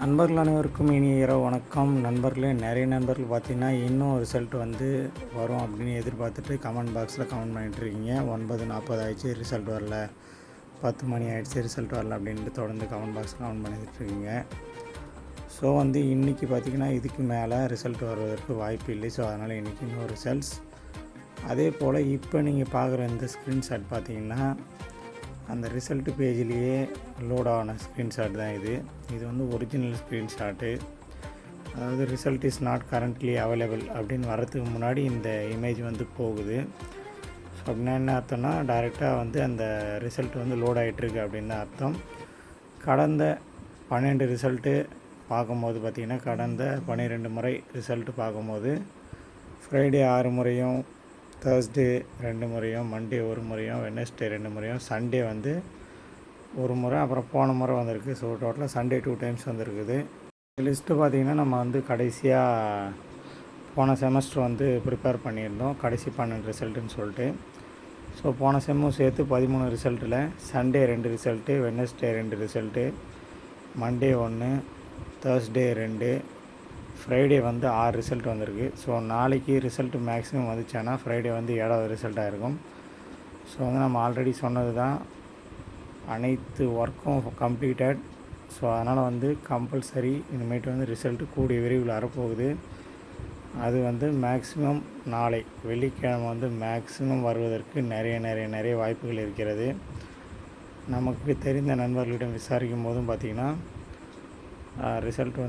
நண்பர்கள் அனைவருக்கும் இனிய இரவு வணக்கம். நண்பர்களே, நிறைய நண்பர்கள் பார்த்திங்கன்னா இன்னும் ரிசல்ட் வந்து வரும் அப்படின்னு எதிர்பார்த்துட்டு கமெண்ட் பாக்ஸில் கமெண்ட் பண்ணிகிட்ருக்கீங்க. 9:40 ஆயிடுச்சு, ரிசல்ட் வரல. 10 மணி ஆகிடுச்சு, ரிசல்ட் வரல அப்படின்ட்டு தொடர்ந்து கமெண்ட் பாக்ஸில் கமெண்ட் பண்ணிகிட்ருக்கீங்க. ஸோ இன்றைக்கி பார்த்திங்கன்னா இதுக்கு மேலே ரிசல்ட் வருவதற்கு வாய்ப்பு இல்லை. ஸோ அதனால் இன்றைக்கி இன்னும் ரிசல்ட்ஸ். அதே போல் இப்போ நீங்கள் பார்க்குற இந்த ஸ்க்ரீன்ஷாட் பார்த்திங்கன்னா அந்த ரிசல்ட்டு பேஜ்லேயே லோட் ஆன ஸ்க்ரீன்ஷாட் தான் இது ஒரிஜினல் ஸ்க்ரீன்ஷாட்டு. அதாவது result is not currently available அப்படின்னு வரதுக்கு முன்னாடி இந்த இமேஜ் போகுது. ஸோ அப்படின்னா என்ன அர்த்தம்னா, டைரெக்டாக அந்த ரிசல்ட் லோட் ஆகிட்டுருக்கு அப்படின்னு தான் அர்த்தம். கடந்த 12 ரிசல்ட்டு பார்க்கும்போது பார்த்திங்கன்னா, கடந்த 12 முறை ரிசல்ட்டு பார்க்கும்போது ஃப்ரைடே 6 முறையும், தேர்ஸ்டே 2 முறையும், மண்டே 1 முறையும், வெட்னஸ்டே 2 முறையும், சண்டே 1 முறை, அப்புறம் போன முறை வந்திருக்கு. ஸோ டோட்டலாக சண்டே 2 டைம்ஸ் வந்திருக்குது. லிஸ்ட்டு பார்த்திங்கன்னா நம்ம கடைசியாக போன செமஸ்டர் ப்ரிப்பேர் பண்ணியிருந்தோம், கடைசி 12 ரிசல்ட்டுன்னு சொல்லிட்டு. ஸோ போன செம்மும் சேர்த்து 13 ரிசல்ட்டில் Sunday 2 result, Wednesday 2 result, Monday 1, Thursday 2, Friday 6 result வந்திருக்கு. ஸோ நாளைக்கு ரிசல்ட்டு மேக்ஸிமம் வந்துச்சுன்னா ஃப்ரைடே 7வது ரிசல்ட்டாக இருக்கும். ஸோ நம்ம ஆல்ரெடி சொன்னது தான், அனைத்து ஒர்க்கும் கம்ப்ளீட்டட். ஸோ அதனால் கம்பல்சரி இனிமேட்டு ரிசல்ட்டு கூடிய விரைவில் வரப்போகுது. அது மேக்ஸிமம் நாளை வெள்ளிக்கிழமை மேக்ஸிமம் வருவதற்கு நிறைய வாய்ப்புகள் இருக்கிறது. நமக்கு தெரிந்த நண்பர்களிடம் விசாரிக்கும் போதும் பார்த்திங்கன்னா, ரிசல்ட்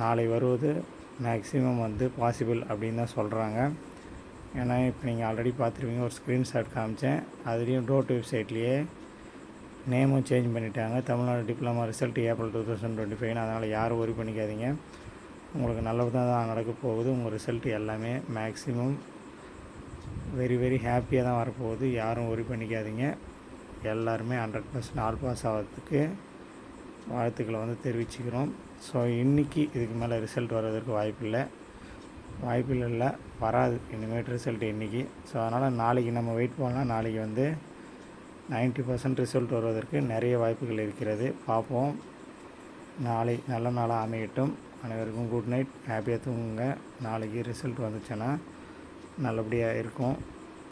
நாளை வருவது மேக்ஸிமம் பாசிபிள் அப்படின்னு தான் சொல்கிறாங்க. ஏன்னா இப்போ நீங்கள் ஆல்ரெடி பார்த்துருவீங்க, ஒரு ஸ்க்ரீன்ஷாட் காமிச்சேன். அதுலேயும் டோட் வெப்சைட்லேயே நேமும் சேஞ்ச் பண்ணிட்டாங்க. Tamil Nadu diploma result April 2025. அதனால் யாரும் ஒரி பண்ணிக்காதீங்க, உங்களுக்கு நல்லதாக தான் நடக்க போகுது. உங்கள் ரிசல்ட்டு எல்லாமே மேக்ஸிமம் வெரி ஹாப்பியாக தான் வரப்போகுது. யாரும் ஒரி பண்ணிக்காதீங்க. எல்லாருமே 100% ஆல் பாஸ் ஆகிறதுக்கு வாழ்த்துக்களை தெரிவிச்சுக்கிறோம். ஸோ இன்றைக்கி இதுக்கு மேலே ரிசல்ட் வர்றதுக்கு வாய்ப்பில்லை இல்லை, வராது இனிமேட் ரிசல்ட் இன்றைக்கி. ஸோ அதனால் நாளைக்கு நம்ம வெயிட் பண்ணலாம். நாளைக்கு 90% ரிசல்ட் வருவதற்கு நிறைய வாய்ப்புகள் இருக்கிறது. பார்ப்போம். நாளை நல்ல நாளாக அமையட்டும். அனைவருக்கும் குட் நைட், ஹாப்பியாக தூங்குங்க. நாளைக்கு ரிசல்ட் வந்துச்சுன்னா நல்லபடியாக இருக்கும்,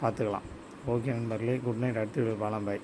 பார்த்துக்கலாம். ஓகே நண்பர்களே, குட் நைட். அடுத்த வீடியோ பார்க்கலாம். பாய்.